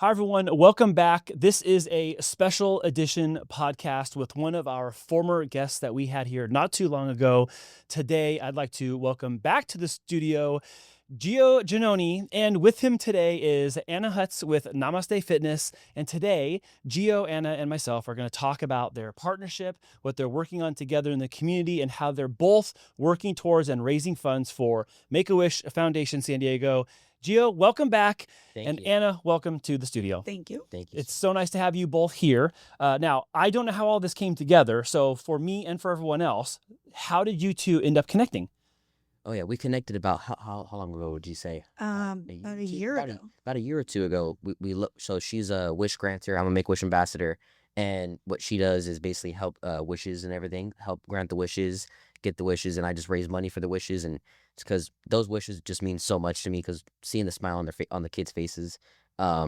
Hi, everyone. Welcome back. This is a special edition podcast with one of our former guests that we had here not too long ago. Today, I'd like to welcome back to the studio Gio Giannone, and with him today is Ana Hutz with Namaste Fitness. And today, Gio, Ana, and myself are going to talk about their partnership, what they're working on together in the community, and how they're both working towards and raising funds for Make-A-Wish Foundation San Diego. Gio, welcome back. Thank you. Ana, welcome to the studio. Thank you. Thank you. It's so nice to have you both here. Now, I don't know how all this came together. So for me and for everyone else, how did you two end up connecting? Oh yeah, we connected about how long ago would you say? About a year ago. About a year or two ago. We look. So she's a wish granter. I'm a Make-A-Wish ambassador, and what she does is basically help wishes and everything, help grant the wishes, get the wishes, and I just raise money for the wishes. And it's because those wishes just mean so much to me. Because seeing the smile on on the kids' faces,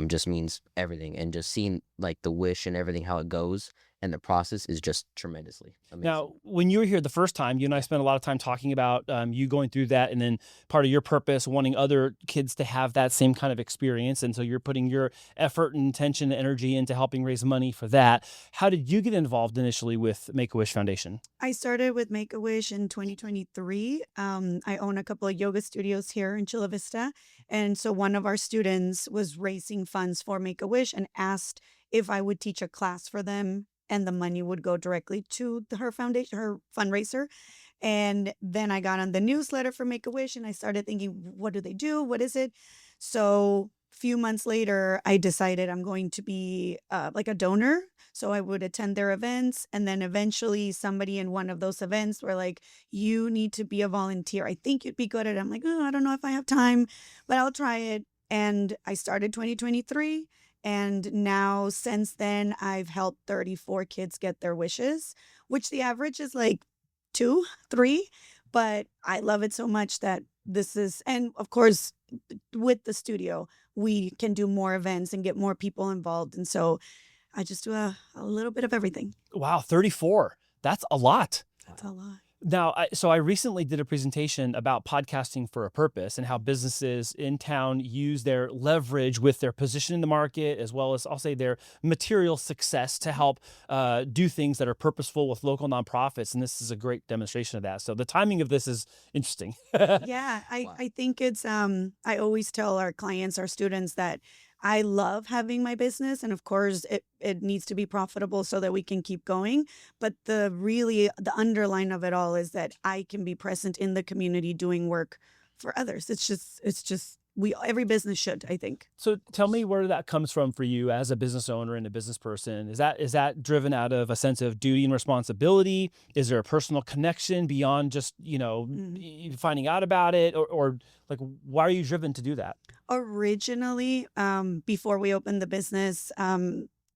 just means everything, and just seeing like the wish and everything how it goes. And the process is just tremendously amazing. Now, when you were here the first time, you and I spent a lot of time talking about you going through that, and then part of your purpose, wanting other kids to have that same kind of experience. And so you're putting your effort and attention and energy into helping raise money for that. How did you get involved initially with Make-A-Wish Foundation? I started with Make-A-Wish in 2023. I own a couple of yoga studios here in Chula Vista. And so one of our students was raising funds for Make-A-Wish and asked if I would teach a class for them, and the money would go directly to her foundation, her fundraiser. And then I got on the newsletter for Make-A-Wish, and I started thinking, what do they do? What is it? So a few months later, I decided I'm going to be like a donor. So I would attend their events. And then eventually somebody in one of those events were like, you need to be a volunteer. I think you'd be good at it. I'm like, oh, I don't know if I have time, but I'll try it. And I started 2023. And now, since then, I've helped 34 kids get their wishes, which the average is like 2, 3. But I love it so much that this is, and of course, with the studio, we can do more events and get more people involved. And so I just do a little bit of everything. Wow, 34. That's a lot. That's a lot. Now, I recently did a presentation about podcasting for a purpose and how businesses in town use their leverage with their position in the market, as well as I'll say their material success to help do things that are purposeful with local nonprofits. And this is a great demonstration of that. So the timing of this is interesting. Yeah, Wow. I think it's, I always tell our clients, our students that I love having my business. And of course, it needs to be profitable so that we can keep going. But the underline of it all is that I can be present in the community doing work for others. It's just, every business should, I think. So tell me where that comes from for you as a business owner and a business person. Is that driven out of a sense of duty and responsibility? Is there a personal connection beyond just, finding out about it, or like, why are you driven to do that? Originally, before we opened the business,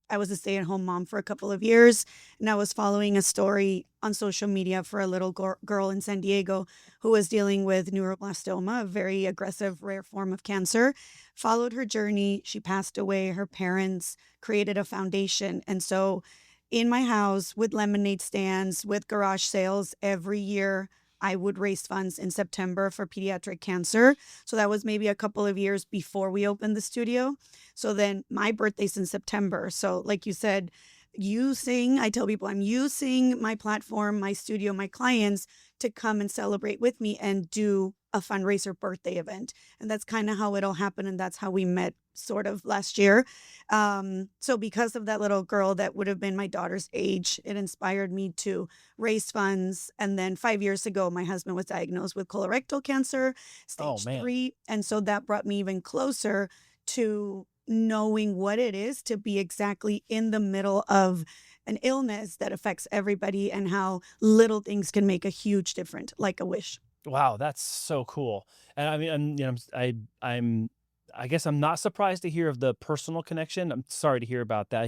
I was a stay-at-home mom for a couple of years, and I was following a story on social media for a little girl in San Diego who was dealing with neuroblastoma, a very aggressive, rare form of cancer. Followed her journey. She passed away. Her parents created a foundation. And so in my house, with lemonade stands, with garage sales, every year I would raise funds in September for pediatric cancer. So that was maybe a couple of years before we opened the studio. So then my birthday's in September. So like you said, I tell people I'm using my platform, my studio, my clients to come and celebrate with me and do a fundraiser birthday event. And that's kind of how it all happened. And that's how we met sort of last year. So because of that little girl that would have been my daughter's age, it inspired me to raise funds. And then 5 years ago, my husband was diagnosed with colorectal cancer, stage 3. And so that brought me even closer to knowing what it is to be exactly in the middle of an illness that affects everybody and how little things can make a huge difference, like a wish. Wow, that's so cool. And I mean, I guess I'm not surprised to hear of the personal connection. I'm sorry to hear about that.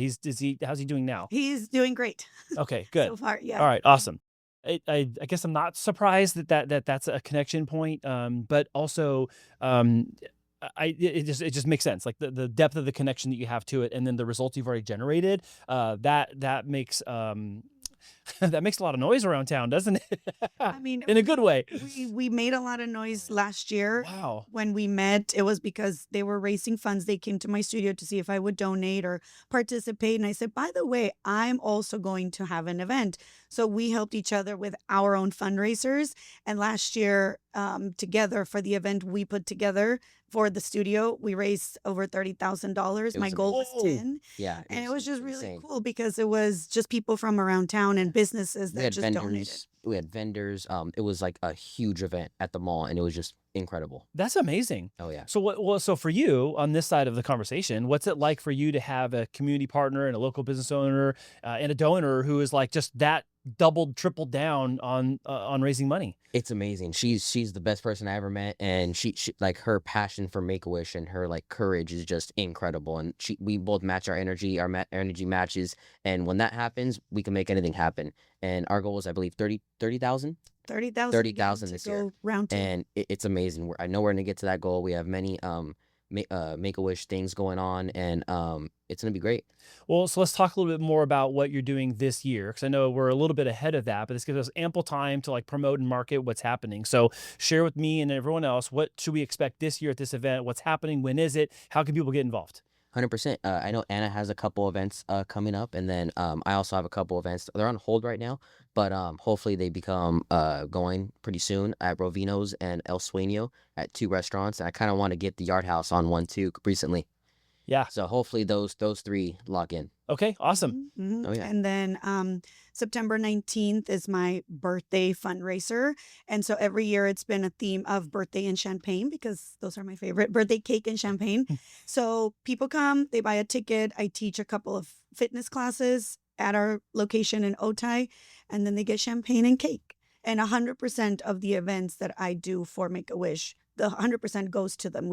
How's he doing now? He's doing great. Okay, good. So far, yeah. All right, awesome. I guess I'm not surprised that's a connection point. But also, it just makes sense. Like the depth of the connection that you have to it, and then the results you've already generated. That makes That makes a lot of noise around town, doesn't it? I mean, In a good way. we made a lot of noise last year. Wow. When we met, it was because they were raising funds. They came to my studio to see if I would donate or participate. And I said, by the way, I'm also going to have an event. So we helped each other with our own fundraisers. And last year, together for the event we put together for the studio, we raised over $30,000. It My was goal was amazing. 10. Yeah, And it was just really insane. cool because it was just people from around town and businesses We that had just donated. vendors. We had vendors. It was like a huge event at the mall, and it was just incredible. That's amazing. Oh yeah. So so for you on this side of the conversation, what's it like for you to have a community partner and a local business owner and a donor who is like just that doubled, tripled down on raising money? It's amazing. She's the best person I ever met, and she like her passion for Make-A-Wish and her like courage is just incredible. And we both match our energy, energy matches, and when that happens, we can make anything happen. And our goal is, I believe, 30,000. 30,000 30,000 to this go year. round two. And it's amazing. I know we're gonna get to that goal. We have many Make-A-Wish things going on, and it's gonna be great. Well, so let's talk a little bit more about what you're doing this year, because I know we're a little bit ahead of that, but this gives us ample time to like promote and market what's happening. So share with me and everyone else, what should we expect this year at this event? What's happening? When is it? How can people get involved? 100%. I know Anna has a couple events coming up, and then I also have a couple events. They're on hold right now, but hopefully they become going pretty soon at Rovino's and El Sueño at 2 restaurants. And I kind of want to get the Yard House on one too recently. Yeah. So hopefully those 3 lock in. Okay. Awesome. Mhm. Oh, yeah. And then September 19th is my birthday fundraiser. And so every year it's been a theme of birthday and champagne because those are my favorite, birthday cake and champagne. So people come, they buy a ticket. I teach a couple of fitness classes at our location in Otay, and then they get champagne and cake. And 100% of the events that I do for Make-A-Wish, the 100% goes to them.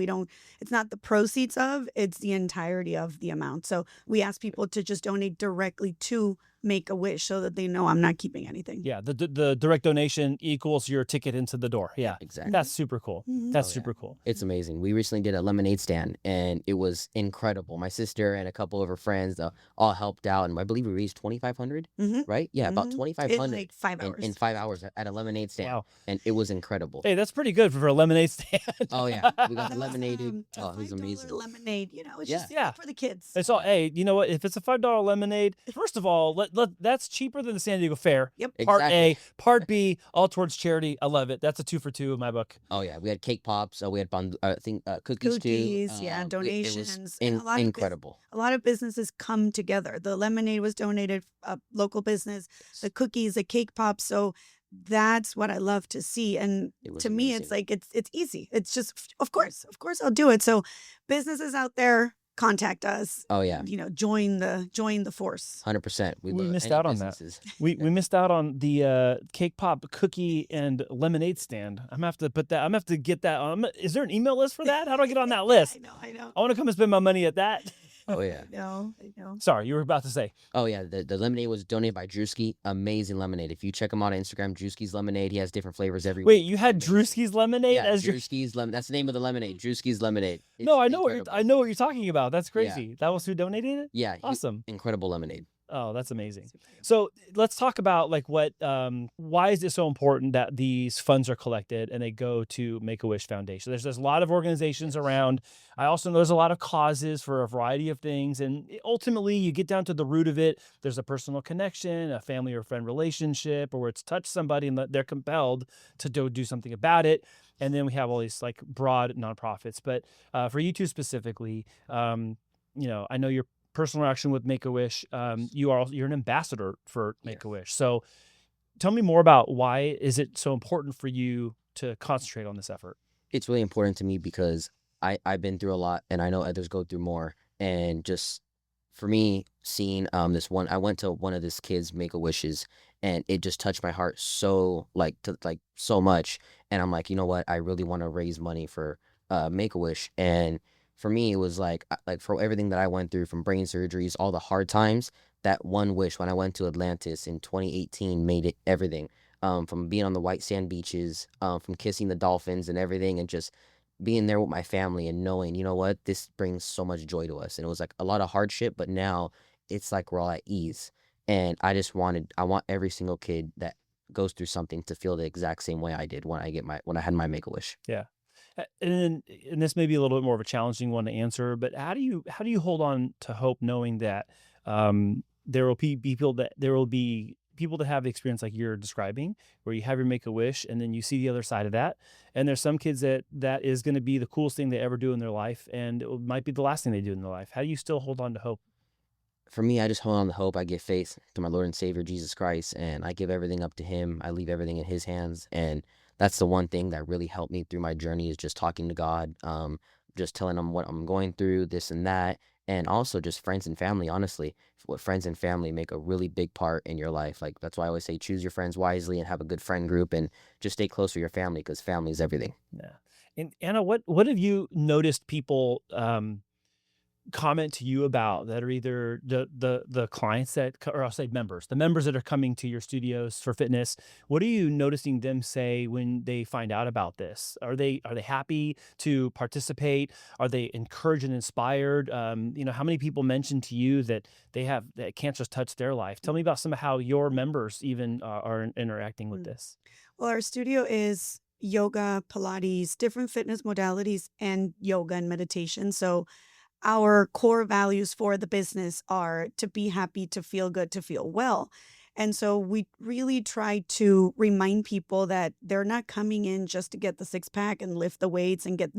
It's not the proceeds of, it's the entirety of the amount. So we ask people to just donate directly to Make-A-Wish so that they know I'm not keeping anything. Yeah. The direct donation equals your ticket into the door. Yeah. Exactly. That's super cool. Mhm. That's Oh, yeah. super cool. It's amazing. We recently did a lemonade stand, and it was incredible. My sister and a couple of her friends all helped out, and I believe we raised 2,500. Mhm. Right? Yeah, about Mhm. In 2,500 like 5 hours. in 5 hours at a lemonade stand, Wow. and it was incredible. Hey, that's pretty good for a lemonade stand. Oh yeah, we got That the was, lemonade. a Oh, it was $5 amazing. lemonade, it's Yeah. just Yeah. for the kids. It's all, hey, you know what? If it's a $5 lemonade, first of all, that's cheaper than the San Diego Fair. Yep. Part Exactly. A, part B, all towards charity. I love it. That's a 2 for 2 in my book. Oh yeah, we had cake pops. We had cookies too. Cookies, yeah, It was donations, and a lot incredible. A lot of businesses come together. The lemonade was donated, a local business, the cookies, the cake pops. So that's what I love to see. And It was to me, amazing. it's like, it's easy. It's just, of course I'll do it. So businesses out there, contact us, Oh yeah, join the force. 100%. We love missed any out on that. businesses. We missed out on the cake pop, cookie, and lemonade stand. I'm gonna have to put that. I'm gonna have to get that on. Is there an email list for that? How do I get on that list? I know. I want to come and spend my money at that. Oh yeah. I know. Sorry, you were about to say. Oh yeah, the lemonade was donated by Drewski. Amazing lemonade. If you check him out on Instagram, Drewski's Lemonade. He has different flavors every Wait, week. you had Drewski's lemonade Yeah, as your? Drewski's lemon. That's the name of the lemonade. Drewski's Lemonade. No, It's I know what incredible. I know what you're talking about. That's crazy. That was who donated it. Yeah, Awesome. incredible lemonade. Oh, that's amazing. So let's talk about like why is it so important that these funds are collected and they go to Make-A-Wish Foundation? There's a lot of organizations around. I also know there's a lot of causes for a variety of things. And ultimately you get down to the root of it. There's a personal connection, a family or friend relationship, or where it's touched somebody and they're compelled to do something about it. And then we have all these like broad nonprofits. But for you two specifically, I know you're personal interaction with Make-A-Wish. You're an ambassador for Make-A-Wish. So tell me more about why is it so important for you to concentrate on this effort? It's really important to me because I've been through a lot, and I know others go through more. And just for me, seeing this one, I went to one of this kid's Make-A-Wishes, and it just touched my heart so so much. And I'm like, you know what? I really want to raise money for Make-A-Wish. And for me, it was like for everything that I went through, from brain surgeries, all the hard times, that one wish when I went to Atlantis in 2018 made it everything. From being on the white sand beaches, from kissing the dolphins and everything, and just being there with my family and knowing, you know what, this brings so much joy to us. And it was like a lot of hardship, but now it's like we're all at ease. And I want every single kid that goes through something to feel the exact same way I did when I had my Make-A-Wish. Yeah. And this may be a little bit more of a challenging one to answer, but how do you hold on to hope knowing that there will be people that have the experience like you're describing, where you have your Make-A-Wish and then you see the other side of that, and there's some kids that is going to be the coolest thing they ever do in their life, and might be the last thing they do in their life. How do you still hold on to hope? For me, I just hold on to hope. I give faith to my Lord and Savior Jesus Christ, and I give everything up to Him. I leave everything in His hands, and that's the one thing that really helped me through my journey is just talking to God, just telling Him what I'm going through, this and that, and also just friends and family. Honestly, what friends and family make a really big part in your life. Like that's why I always say choose your friends wisely and have a good friend group, and just stay close with your family because family is everything. Yeah. And Anna, what have you noticed people comment to you about that are either the clients or I'll say members, the members that are coming to your studios for fitness? What are you noticing them say when they find out about this? Are they happy to participate? Are they encouraged and inspired? How many people mention to you that that cancer's touched their life? Tell me about some of how your members even are interacting with this. Well, our studio is yoga, Pilates, different fitness modalities, and yoga and meditation. So our core values for the business are to be happy, to feel good, to feel well. And so we really try to remind people that they're not coming in just to get the six pack and lift the weights and get,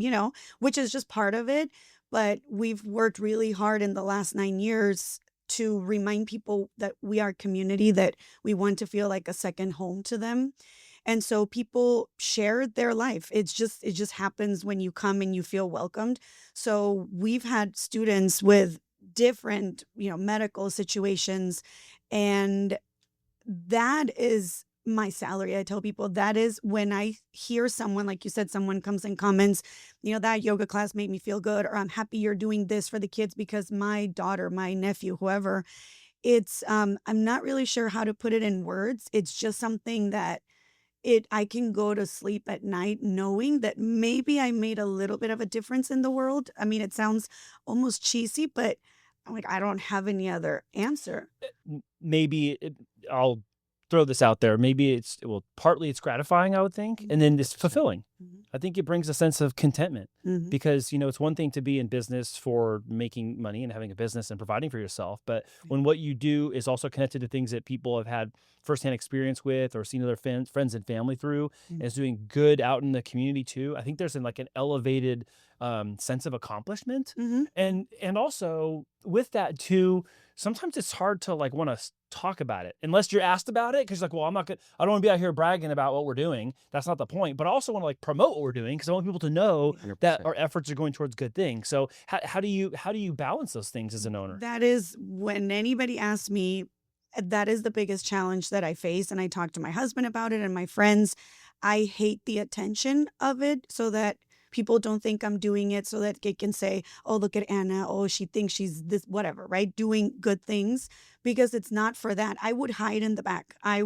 which is just part of it. But we've worked really hard in the last 9 years to remind people that we are a community, that we want to feel like a second home to them. And so people share their life. It just happens when you come and you feel welcomed. So we've had students with different, medical situations, and that is my salary. I tell people that is when I hear someone, like you said, someone comes and comments, that yoga class made me feel good, or I'm happy you're doing this for the kids because my daughter, my nephew, whoever. It's I'm not really sure how to put it in words. It's just something that I can go to sleep at night knowing that maybe I made a little bit of a difference in the world. I mean, it sounds almost cheesy, but I'm like, I don't have any other answer. I'll throw this out there. Maybe partly it's gratifying, I would think, and then it's fulfilling. I think it brings a sense of contentment because, it's one thing to be in business for making money and having a business and providing for yourself. But when what you do is also connected to things that people have had firsthand experience with or seen other friends and family through, and is doing good out in the community too, I think there's an elevated sense of accomplishment. And also with that too, sometimes it's hard to want to talk about it unless you're asked about it, because well, I don't want to be out here bragging about what we're doing. That's not the point. But I also want to promote what we're doing because I want people to know 100%. that our efforts are going towards good things. So how do you balance those things as an owner? That is, when anybody asks me, that is the biggest challenge that I face. And I talk to my husband about it and my friends. I hate the attention of it, so that people don't think I'm doing it, so that they can say, oh, look at Anna. Oh, she thinks she's this, whatever, right? Doing good things, because it's not for that. I would hide in the back. I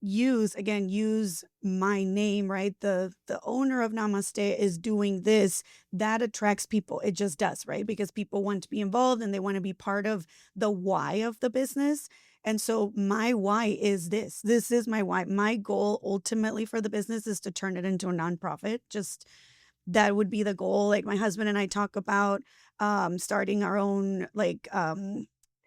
use my name, right? The owner of Namaste is doing this. That attracts people. It just does, right? Because people want to be involved and they want to be part of the why of the business. And so my why is this. This is my why. My goal ultimately for the business is to turn it into a nonprofit. Just that would be the goal. Like my husband and I talk about starting our own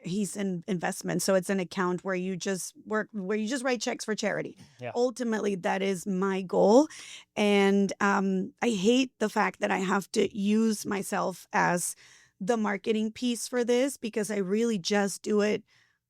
he's in investment. So it's an account where you just write checks for charity. Yeah. Ultimately, that is my goal. And I hate the fact that I have to use myself as the marketing piece for this, because I really just do it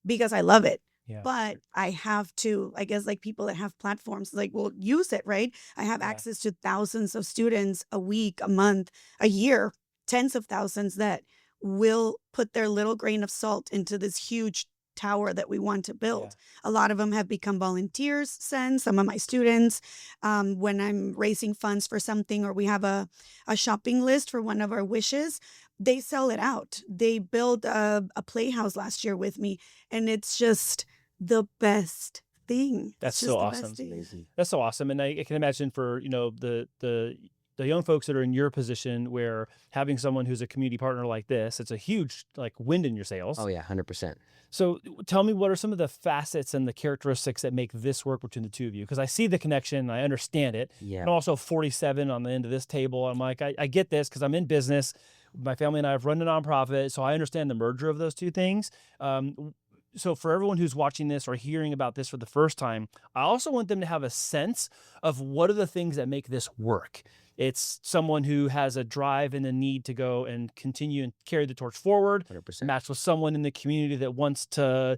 because I love it. Yeah. But I have to, I guess, people that have platforms, well, use it, right? I have access to thousands of students a week, a month, a year, tens of thousands that will put their little grain of salt into this huge tower that we want to build. Yeah. A lot of them have become volunteers since, some of my students. When I'm raising funds for something, or we have a shopping list for one of our wishes, they sell it out. They built a playhouse last year with me, and it's just the best thing. That's so awesome. That's so awesome. And I can imagine for, the the young folks that are in your position, where having someone who's a community partner like this, it's a huge like wind in your sails. Oh yeah, 100%. So tell me, what are some of the facets and the characteristics that make this work between the two of you? Because I see the connection, I understand it. Yeah. And also 47 on the end of this table. I'm like, I get this because I'm in business. My family and I have run a nonprofit, so I understand the merger of those two things. So for everyone who's watching this or hearing about this for the first time, I also want them to have a sense of what are the things that make this work. It's someone who has a drive and a need to go and continue and carry the torch forward, 100%. matched with someone in the community that wants to,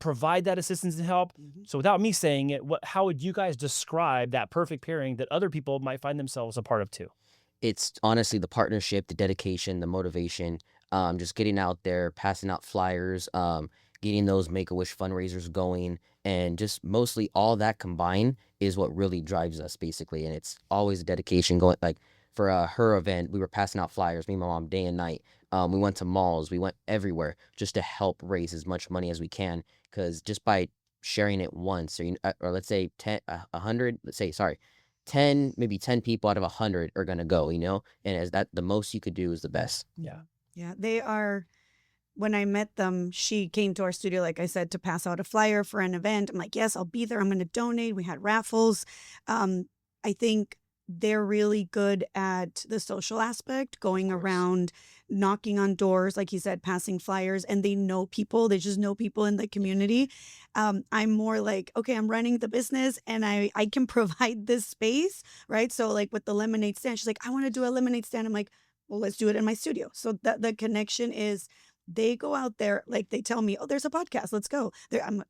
provide that assistance and help. So without me saying it, how would you guys describe that perfect pairing that other people might find themselves a part of too? It's honestly the partnership, the dedication, the motivation, just getting out there, passing out flyers, getting those Make-A-Wish fundraisers going, and just mostly all that combined is what really drives us basically. And it's always a dedication going, like for her event, we were passing out flyers, me and my mom, day and night. We went to malls, we went everywhere just to help raise as much money as we can, because just by sharing it once, or let's say 100, sorry, 10, maybe 10 people out of 100 are going to go, and as that, the most you could do is the best. Yeah, they are. When I met them, she came to our studio, like I said, to pass out a flyer for an event. I'm like, yes, I'll be there. I'm going to donate. We had raffles. I think they're really good at the social aspect, going around, knocking on doors, like you said, passing flyers, and they know people. They just know people in the community. I'm more like, okay, I'm running the business and I can provide this space, right? So like with the lemonade stand, she's like, I want to do a lemonade stand. I'm like, well, let's do it in my studio. So the connection is, they go out there, like they tell me, oh, there's a podcast, let's go.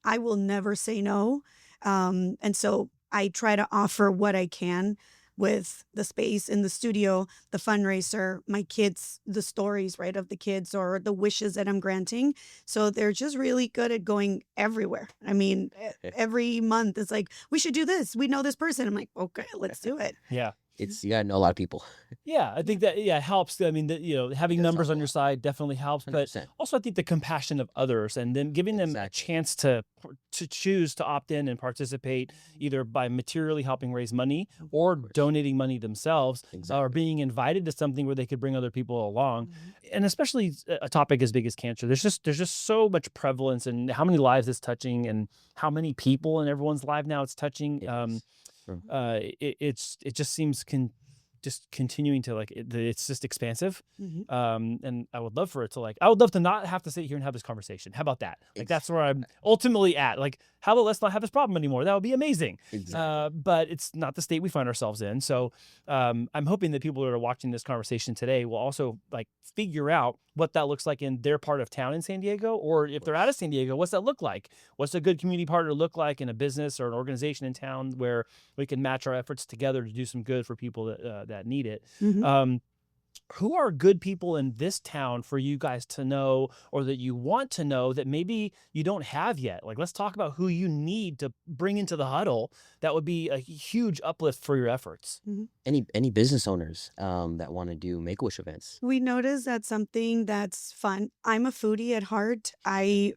I will never say no. And so I try to offer what I can with the space in the studio, the fundraiser, my kids, the stories, right, of the kids or the wishes that I'm granting. So they're just really good at going everywhere. I mean, every month it's like, we should do this. We know this person. I'm like, okay, let's do it. Yeah. You gotta know a lot of people. Yeah, I think that helps. I mean, having numbers on your side definitely helps, 100%. But also I think the compassion of others and then giving them a chance to choose to opt in and participate, either by materially helping raise money or donating money themselves, or being invited to something where they could bring other people along. And especially a topic as big as cancer, there's just so much prevalence and how many lives it's touching and how many people in everyone's life now it's touching. It just seems just continuing to it's just expansive. And I would love for it to I would love to not have to sit here and have this conversation. How about that? That's where I'm ultimately at. How about let's not have this problem anymore? That would be amazing. But it's not the state we find ourselves in. So I'm hoping that people that are watching this conversation today will also figure out what that looks like in their part of town in San Diego, or if they're out of San Diego, what's that look like? What's a good community partner look like in a business or an organization in town where we can match our efforts together to do some good for people that need it? Who are good people in this town for you guys to know, or that you want to know that maybe you don't have yet? Let's talk about who you need to bring into the huddle. That would be a huge uplift for your efforts. Any business owners that want to do Make-A-Wish events. We noticed that something that's fun. I'm a foodie at heart.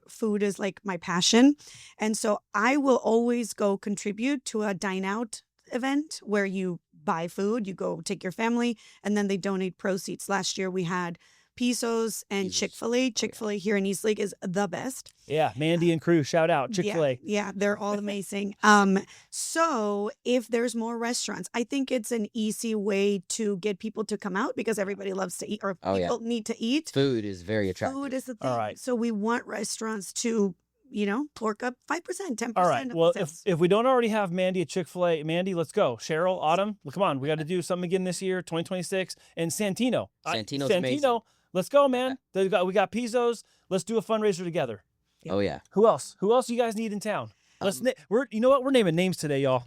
Food is my passion. And so I will always go contribute to a dine out event where you buy food, you go take your family, and then they donate proceeds. Last year we had Pisos and Chick-fil-A. Chick-fil-A here in Eastlake is the best. Yeah, Mandy and Cruz, shout out Chick-fil-A. Yeah, they're all amazing. So if there's more restaurants, I think it's an easy way to get people to come out because everybody loves to eat, or people need to eat. Food is very attractive. Food is the thing. All right. So we want restaurants to pork up 5%, 10%. All right. Well, if we don't already have Mandy at Chick-fil-A, Mandy, let's go. Cheryl, Autumn, come on. We got to do something again this year, 2026. And Santino. Santino, let's go, man. We got Pisos. Let's do a fundraiser together. Oh, yeah. Who else? Who else do you guys need in town? You know what? We're naming names today, y'all.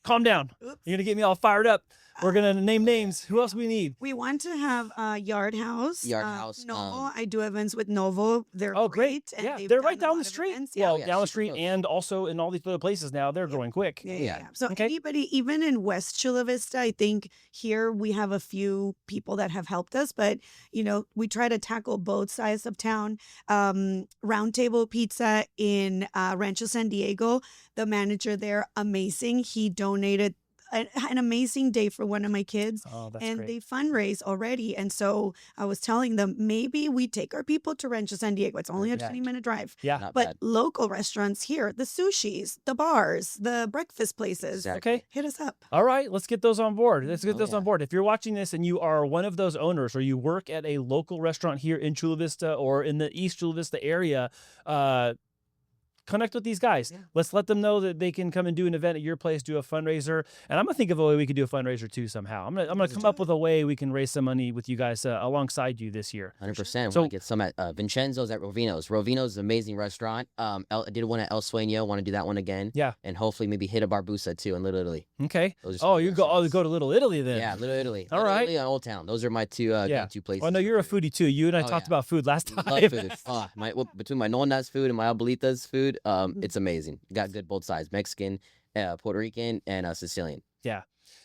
Calm down. Oops. You're going to get me all fired up. We're going to name names. Who else we need? We want to have a Yard House. Novo. I do events with Novo. They're great. Yeah, they're right down the street. Yeah. Well, down the street and also in all these other places now. They're growing quick. Yeah. So anybody, even in West Chula Vista, I think here we have a few people that have helped us. But, we try to tackle both sides of town. Round Table Pizza in Rancho San Diego, the manager there, amazing. He donated an amazing day for one of my kids. Oh, that's And great. they fundraise already. And so I was telling them, maybe we take our people to Rancho San Diego. It's only a Yeah. 20-minute drive. Yeah. Not But bad. local restaurants here, the sushis, the bars, the breakfast places, Exactly. Okay. hit us up. All right, let's get those on board. Let's get Oh, those yeah. on board. If you're watching this and you are one of those owners, or you work at a local restaurant here in Chula Vista or in the East Chula Vista area, connect with these guys. Yeah. Let's let them know that they can come and do an event at your place, do a fundraiser. And I'm gonna think of a way we could do a fundraiser too somehow. I'm gonna come up with a way we can raise some money with you guys alongside you this year. 100%. So- Want to get some at Vincenzo's at Rovino's. Rovino's is an amazing restaurant. I did one at El Sueño. Want to do that one again. Yeah. And hopefully maybe hit a Barbusa too in Little Italy. Okay. Those are some Oh, good you go restaurants. to Little Italy then. Yeah, Little Italy. All Little right. Italy and Old Town. Those are my two go-to places. Well, I know for you're a food. foodie too. You and I Oh, talked yeah. about food last time. Love food. Between my Nona's food and my Abuelita's food, it's amazing. Got good both sides: Mexican, Puerto Rican, and Sicilian.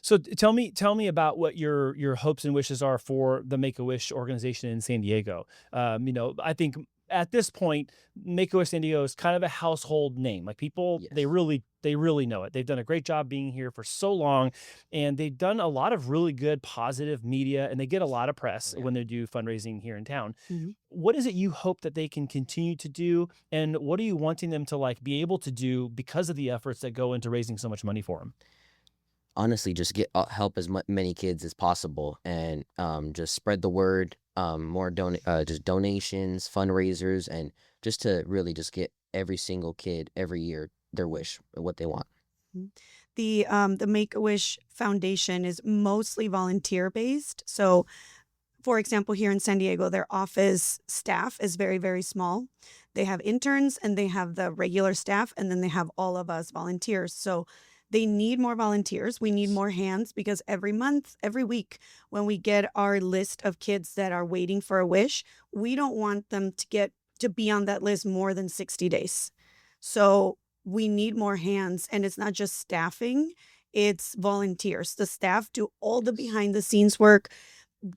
So tell me about what your hopes and wishes are for the Make-A-Wish organization in San Diego. I think at this point, Make-A-Wish San Diego is kind of a household name. Like people, Yes. they really know it. They've done a great job being here for so long, and they've done a lot of really good positive media, and they get a lot of press Oh, yeah. when they do fundraising here in town. Mhm. What is it you hope that they can continue to do, and what are you wanting them to be able to do because of the efforts that go into raising so much money for them? Honestly, just get help as many kids as possible, and just spread the word. More just donations, fundraisers, and just to really just get every single kid every year their wish, what they want. The Make-A-Wish Foundation is mostly volunteer based. So, for example, here in San Diego, their office staff is very, very small. They have interns and they have the regular staff, and then they have all of us volunteers. So they need more volunteers. We need more hands because every month, every week, when we get our list of kids that are waiting for a wish, we don't want them to be on that list more than 60 days. So we need more hands, and it's not just staffing, it's volunteers. The staff do all the behind the scenes work,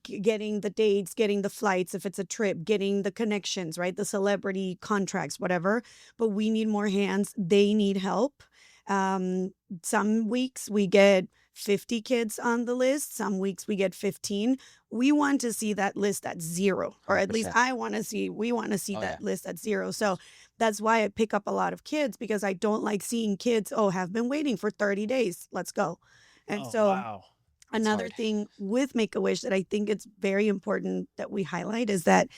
getting the dates, getting the flights, if it's a trip, getting the connections, right? The celebrity contracts, whatever. But we need more hands. They need help. Some weeks we get 50 kids on the list. Some weeks we get 15. We want to see that list at 0, or at least 100%. we want to see Oh, that yeah. list at 0. So that's why I pick up a lot of kids, because I don't like seeing kids, have been waiting for 30 days. Let's go. And Oh, so wow. That's another hard. thing with Make-A-Wish that I think it's very important that we highlight is that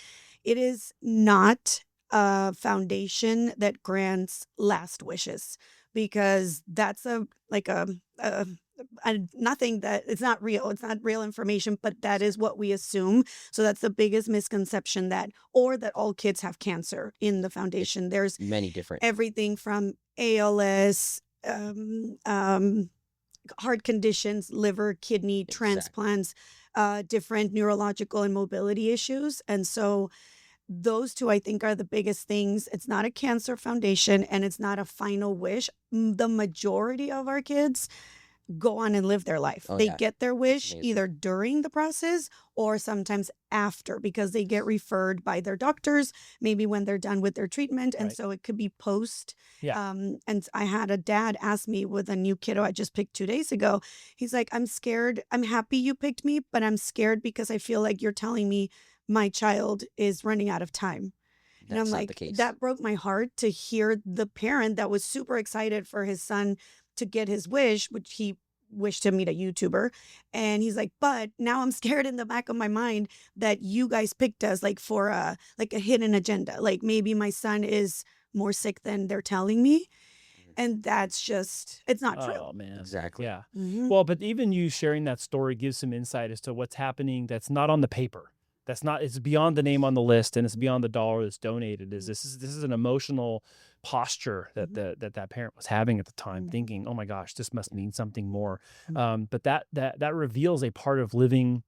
it is not a foundation that grants last wishes, because that's nothing that it's not real. It's not real information, but that is what we assume. So that's the biggest misconception, that all kids have cancer in the foundation. There's Many different. everything from ALS, heart conditions, liver, kidney transplants, different neurological and mobility issues. And so those two, I think, are the biggest things. It's not a cancer foundation, and it's not a final wish. The majority of our kids go on and live their life. Oh, They yeah. get their wish Amazing. either during the process or sometimes after, because they get referred by their doctors, maybe when they're done with their treatment. And Right. so it could be post. Yeah. And I had a dad ask me with a new kiddo I just picked 2 days ago. He's like, I'm scared. I'm happy you picked me, but I'm scared because I feel like you're telling me my child is running out of time. And I'm That's not like, the case. that broke my heart to hear the parent that was super excited for his son to get his wish, which he wished to meet a YouTuber. And he's like, but now I'm scared in the back of my mind that you guys picked us for a hidden agenda. Like maybe my son is more sick than they're telling me. And that's just, it's not true. Oh man. Exactly. Yeah. Mhm. Well, but even you sharing that story gives some insight as to what's happening that's not on the paper. It's beyond the name on the list, and it's beyond the dollar that's donated. This is an emotional posture that that parent was having at the time, thinking, oh my gosh, this must mean something more. But that reveals a part of living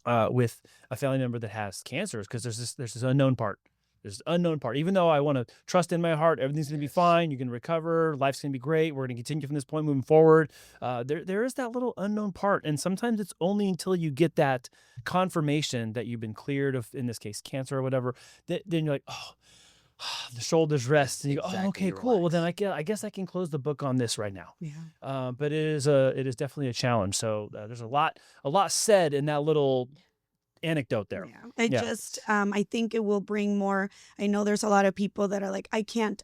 with a family member that has cancer, because there's this unknown part. There's an unknown part. Even though I want to trust in my heart, everything's going to be fine. You're going to recover. Life's going to be great. We're going to continue from this point moving forward. There is that little unknown part. And sometimes it's only until you get that confirmation that you've been cleared of, in this case, cancer or whatever, that then you're like, oh, the shoulders rest, and you go, oh, Exactly, okay, you cool. Well, then relax. I guess I can close the book on this right now. Yeah. But it is definitely a challenge. So there's a lot said in that little anecdote there. Yeah. Yeah. I think it will bring more. I know there's a lot of people that are like, I can't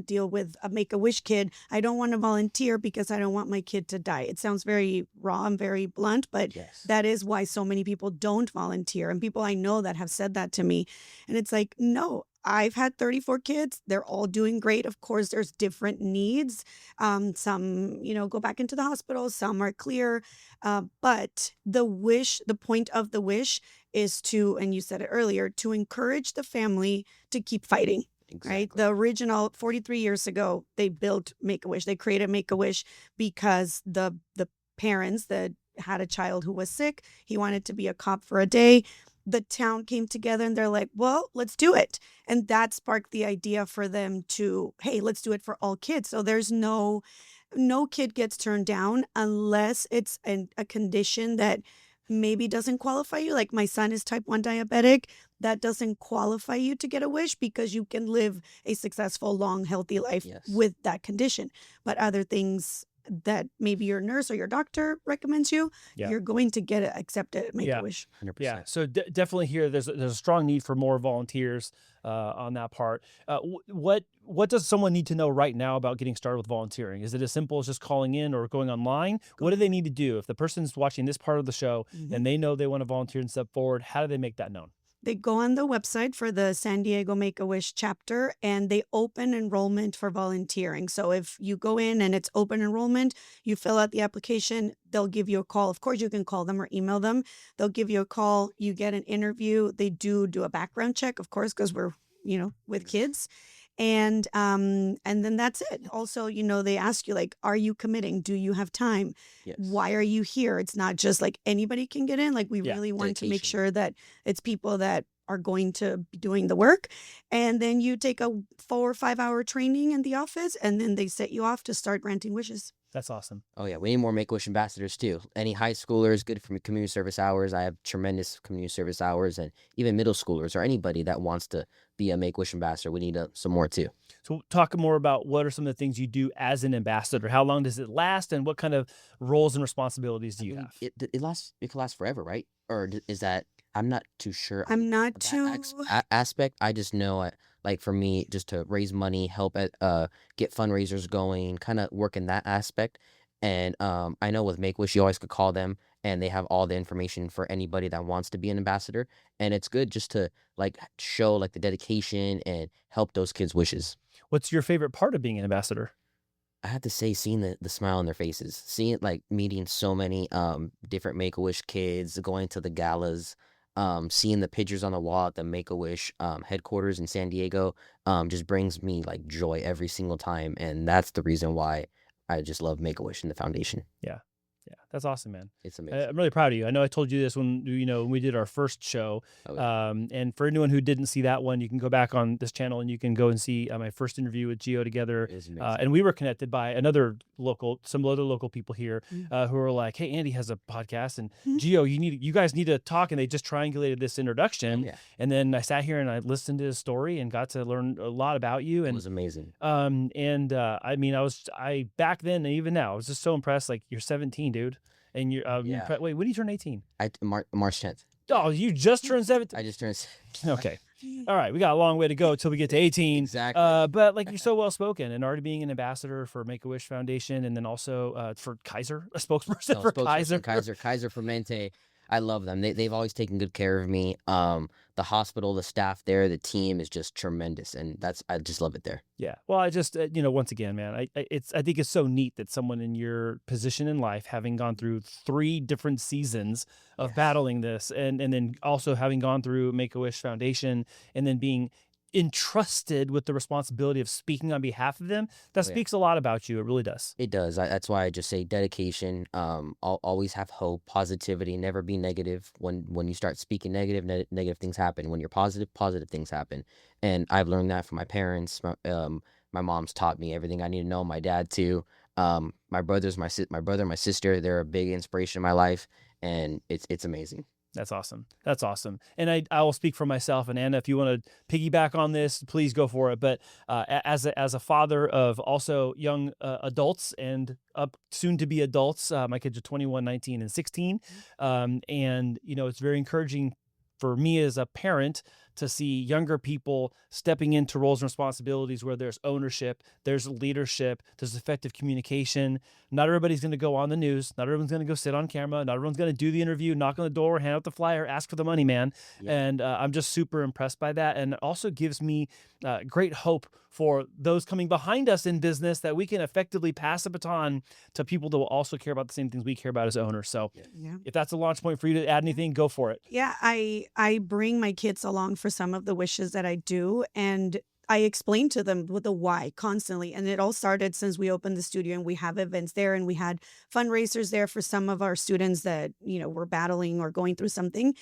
deal with a Make-A-Wish kid. I don't want to volunteer because I don't want my kid to die. It sounds very raw and very blunt, but Yes. that is why so many people don't volunteer. And people I know that have said that to me. And it's like, no, I've had 34 kids. They're all doing great. Of course, there's different needs. Some, go back into the hospital. Some are clear. But the point of the wish is to, and you said it earlier, to encourage the family to keep fighting. Right. Exactly. The original 43 years ago, they built Make-A-Wish. They created Make-A-Wish because the parents that had a child who was sick, he wanted to be a cop for a day. The town came together and they're like, well, let's do it. And that sparked the idea for them to, hey, let's do it for all kids. So there's no kid gets turned down unless it's a condition that maybe doesn't qualify you. Like my son is type 1 diabetic. That doesn't qualify you to get a wish because you can live a successful, long, healthy life Yes. with that condition. But other things that maybe your nurse or your doctor recommends you, Yeah. you're going to get it accepted at Make-A-Wish. 100%. Yeah, so definitely here there's a strong need for more volunteers on that part. What does someone need to know right now about getting started with volunteering? Is it as simple as just calling in or going online? What do they need to do if the person's watching this part of the show and they know they want to volunteer and step forward? How do they make that known? They go on the website for the San Diego Make-A-Wish chapter and they open enrollment for volunteering. So if you go in and it's open enrollment, you fill out the application, they'll give you a call. Of course, you can call them or email them. They'll give you a call. You get an interview. They do a background check, of course, because we're, with kids. And then that's it. Also, they ask you like, are you committing? Do you have time? Yes. Why are you here? It's not just like anybody can get in. Like we really want to make Dedication. sure that it's people that are going to be doing the work. And then you take a 4 or 5 hour training in the office and then they set you off to start granting wishes. That's awesome. Oh yeah, we need more Make-A-Wish ambassadors too. Any high schoolers, good for community service hours. I have tremendous community service hours, and even middle schoolers or anybody that wants to be a Make-A-Wish ambassador. We need some more too. So talk more about what are some of the things you do as an ambassador. How long does it last, and what kind of roles and responsibilities do you have? It can last forever, right? Or is that? I'm not too sure. I'm not that too. aspect. I just know, like for me, just to raise money, help get fundraisers going, kind of work in that aspect. And I know with Make-A-Wish, you always could call them, and they have all the information for anybody that wants to be an ambassador. And it's good just to like show like the dedication and help those kids' wishes. What's your favorite part of being an ambassador? I have to say, seeing the smile on their faces, seeing like meeting so many different Make-A-Wish kids, going to the galas, seeing the pictures on the wall at the Make-A-Wish headquarters in San Diego, just brings me like joy every single time, and that's the reason why I just love Make-A-Wish and the foundation. Yeah, that's awesome, man. It's amazing. I'm really proud of you. I know I told you this when we did our first show. Oh, yeah. And for anyone who didn't see that one, you can go back on this channel and you can go and see my first interview with Gio together. It is amazing. And we were connected by some other local people here who were like, "Hey, Andy has a podcast, and Gio, you guys need to talk." And they just triangulated this introduction. Yeah. And then I sat here and I listened to his story and got to learn a lot about you. It And was amazing. I mean, I back then and even now, I was just so impressed. Like, you're 17, dude. And you're Yeah. wait, when do you turn 18? March 10th. Oh, you just turned 17. I just turned. Okay. All right. We got a long way to go till we get to 18. Exactly. But like, you're so well spoken and already being an ambassador for Make-A-Wish Foundation, and then also for Kaiser, a spokesperson for Kaiser. Kaiser Fermente. I love them. They've always taken good care of me. The hospital, the staff there, the team is just tremendous, and I just love it there. Yeah. Well, I just once again, man, I think it's so neat that someone in your position in life, having gone through 3 different seasons of battling this, and then also having gone through Make-A-Wish Foundation, and then being entrusted with the responsibility of speaking on behalf of them, that speaks a lot about you. It really does. It does. That's why I just say dedication. Always have hope, positivity. Never be negative. When you start speaking negative, negative things happen. When you're positive, positive things happen. And I've learned that from my parents. My mom's taught me everything I need to know. My dad too. My brother, my sister. They're a big inspiration in my life, and it's amazing. That's awesome. That's awesome. And I will speak for myself. And Anna, if you want to piggyback on this, please go for it. But as a father of also young adults and up soon to be adults, my kids are 21, 19, and 16. And, you know, it's very encouraging for me as a parent to see younger people stepping into roles and responsibilities where there's ownership, there's leadership, there's effective communication. Not everybody's going to go on the news. Not everyone's going to go sit on camera. Not everyone's going to do the interview, knock on the door, hand out the flyer, ask for the money, man. Yeah. And I'm just super impressed by that. And it also gives me great hope for those coming behind us in business that we can effectively pass the baton to people that will also care about the same things we care about as owners. So if that's a launch point for you to add anything, go for it. Yeah, I bring my kids along for some of the wishes that I do, and I explain to them with the why constantly. And it all started since we opened the studio, and we have events there, and we had fundraisers there for some of our students that, you know, were battling or going through something,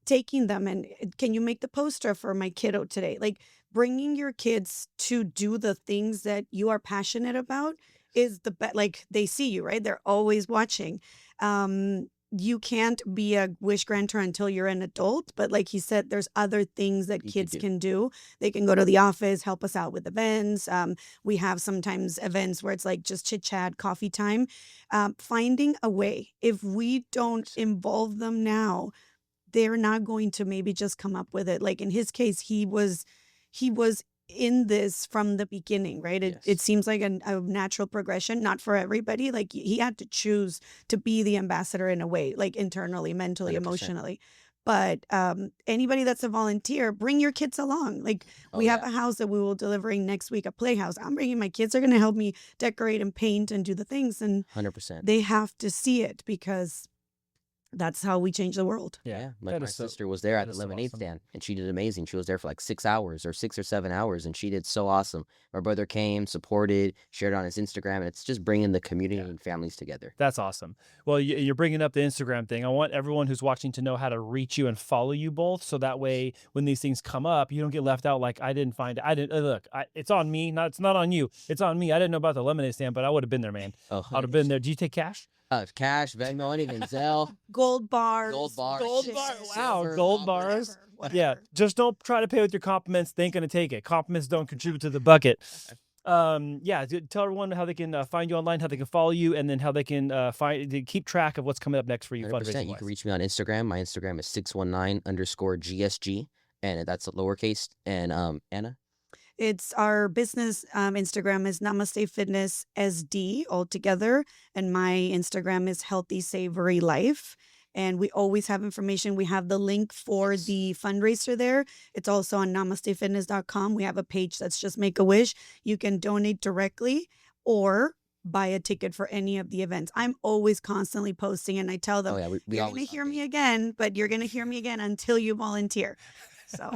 taking them and, can you make the poster for my kiddo today? Like, bringing your kids to do the things that you are passionate about is the best. Like, they see you, right? They're always watching. You can't be a wish granter until you're an adult. But like he said, there's other things that kids can do. They can go to the office, help us out with events. We have sometimes events where it's like just chit chat, coffee time. Finding a way. If we don't involve them now, they're not going to maybe just come up with it. Like in his case, he was in this from the beginning, right? It seems like a natural progression, not for everybody. Like he had to choose to be the ambassador in a way, like internally, mentally, 100%. Emotionally. But anybody that's a volunteer, bring your kids along. Like we have a house that we will delivering next week, a playhouse. I'm bringing my kids. They're going to help me decorate and paint and do the things. And 100%. They have to see it because that's how we change the world. Yeah. My sister was there at the lemonade stand, and she did amazing. She was there for like 6 hours or 6 or 7 hours, and she did so awesome. My brother came, supported, shared on his Instagram, and it's just bringing the community and families together. That's awesome. Well, you're bringing up the Instagram thing. I want everyone who's watching to know how to reach you and follow you both, so that way when these things come up, you don't get left out like, it's on me. It's not on you. It's on me. I didn't know about the lemonade stand, but I would have been there, man. I would have been there. Do you take cash? Cash, Venmo, anything, Zelle. Gold bars. Wow, gold bars. Whatever. Yeah, just don't try to pay with your compliments. They ain't gonna take it. Compliments don't contribute to the bucket. Tell everyone how they can find you online, how they can follow you, and then how they can keep track of what's coming up next for you. 100%. You can reach me on Instagram. My Instagram is 619_GSG, and that's lowercase. And Anna? It's our business Instagram is Namaste Fitness SD altogether. And my Instagram is Healthy Savory Life. And we always have information. We have the link for the fundraiser there. It's also on namastefitness.com. We have a page that's just Make a Wish. You can donate directly or buy a ticket for any of the events. I'm always constantly posting, and I tell them, you're going to hear me again, but you're going to hear me again until you volunteer. So,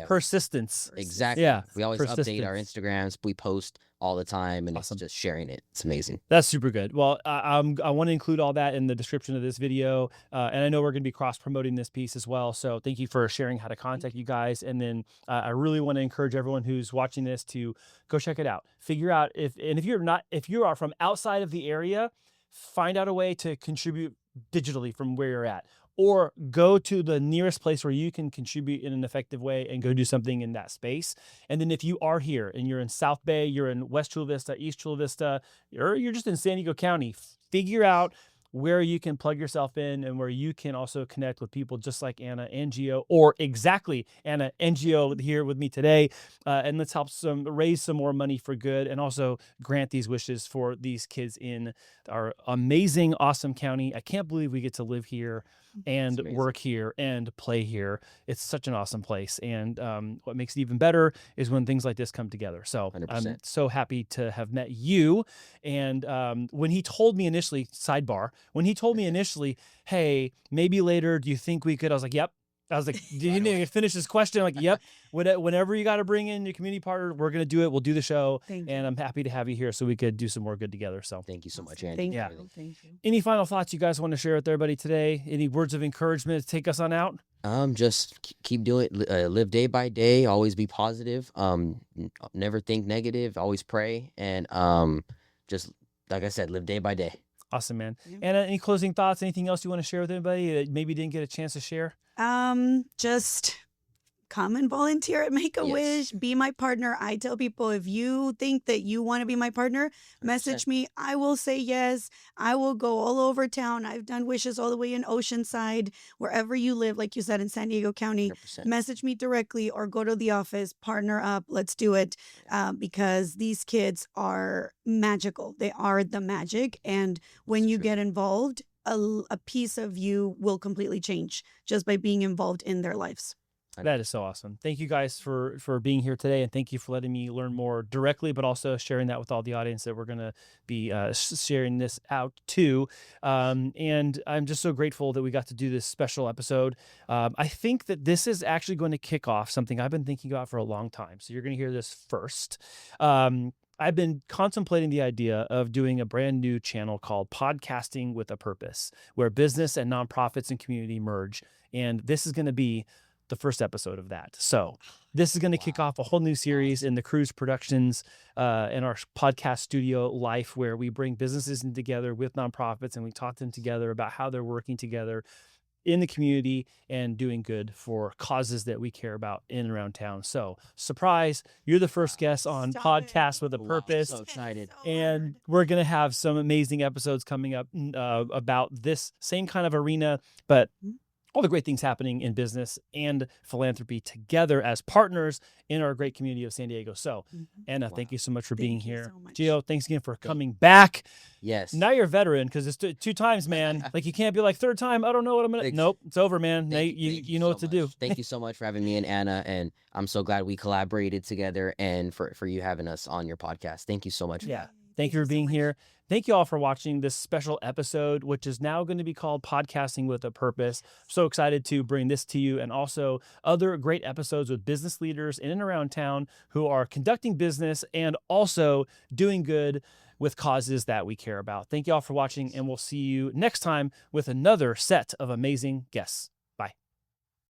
persistence. Exactly. Yeah. We always update our Instagrams. We post all the time, and awesome. It's just sharing it. It's amazing. That's super good. Well, I want to include all that in the description of this video. And I know we're going to be cross-promoting this piece as well. So thank you for sharing how to contact you guys. And then I really want to encourage everyone who's watching this to go check it out. Figure out if you are from outside of the area, find out a way to contribute digitally from where you're at. Or go to the nearest place where you can contribute in an effective way and go do something in that space. And then if you are here and you're in South Bay, you're in West Chula Vista, East Chula Vista, or you're just in San Diego County, figure out where you can plug yourself in and where you can also connect with people just like Ana and Gio, or exactly Ana and Gio here with me today. And let's help raise some more money for good and also grant these wishes for these kids in our amazing, awesome county. I can't believe we get to live here and work here and play here. It's such an awesome place. And what makes it even better is when things like this come together. So 100%. I'm so happy to have met you. And when he told me initially, sidebar, when he told me initially, hey, maybe later, do you think we could? I was like, yep. I was like, do you need to finish this question? I'm like, yep. Whenever you got to bring in your community partner, we're going to do it. We'll do the show. And I'm happy to have you here so we could do some more good together. So thank you so much, Andy. Thank you. Any final thoughts you guys want to share with everybody today? Any words of encouragement to take us on out? Just keep doing it. Live day by day. Always be positive. Never think negative. Always pray. And just, like I said, live day by day. Awesome, man. Yeah. Anna, any closing thoughts? Anything else you want to share with anybody that maybe didn't get a chance to share? Just come and volunteer at Make-A-Wish. Be my partner. I tell people, if you think that you want to be my partner, message me. I will say yes. I will go all over town. I've done wishes all the way in Oceanside, wherever you live, like you said, in San Diego County. 100%. Message me directly or go to the office, partner up. Let's do it. Because these kids are magical. They are the magic. And when you get involved, a piece of you will completely change just by being involved in their lives. That is so awesome. Thank you guys for being here today, and thank you for letting me learn more directly, but also sharing that with all the audience that we're going to be sharing this out to. And I'm just so grateful that we got to do this special episode. I think that this is actually going to kick off something I've been thinking about for a long time. So you're going to hear this first. I've been contemplating the idea of doing a brand new channel called Podcasting with a Purpose, where business and nonprofits and community merge. And this is going to be the first episode of that. So this is going to kick off a whole new series in the Cruz Productions in our podcast studio life, where we bring businesses in together with nonprofits and we talk to them together about how they're working together in the community and doing good for causes that we care about in and around town. So surprise, you're the first guest on Podcast with a Purpose. So excited. And we're going to have some amazing episodes coming up about this same kind of arena, but all the great things happening in business and philanthropy together as partners in our great community of San Diego. So, Anna, thank you so much for being here. So much. Gio, thanks again for coming back. Yes. Now you're a veteran, because it's two times, man. Like, you can't be like, third time, I don't know what I'm going to... Nope, it's over, man. Now you know what to do. Thank you so much for having me and Anna, and I'm so glad we collaborated together, and for you having us on your podcast. Thank you so much. Yeah. Thank you for being here. Thank you all for watching this special episode, which is now going to be called Podcasting with a Purpose. So excited to bring this to you, and also other great episodes with business leaders in and around town who are conducting business and also doing good with causes that we care about. Thank you all for watching, and we'll see you next time with another set of amazing guests.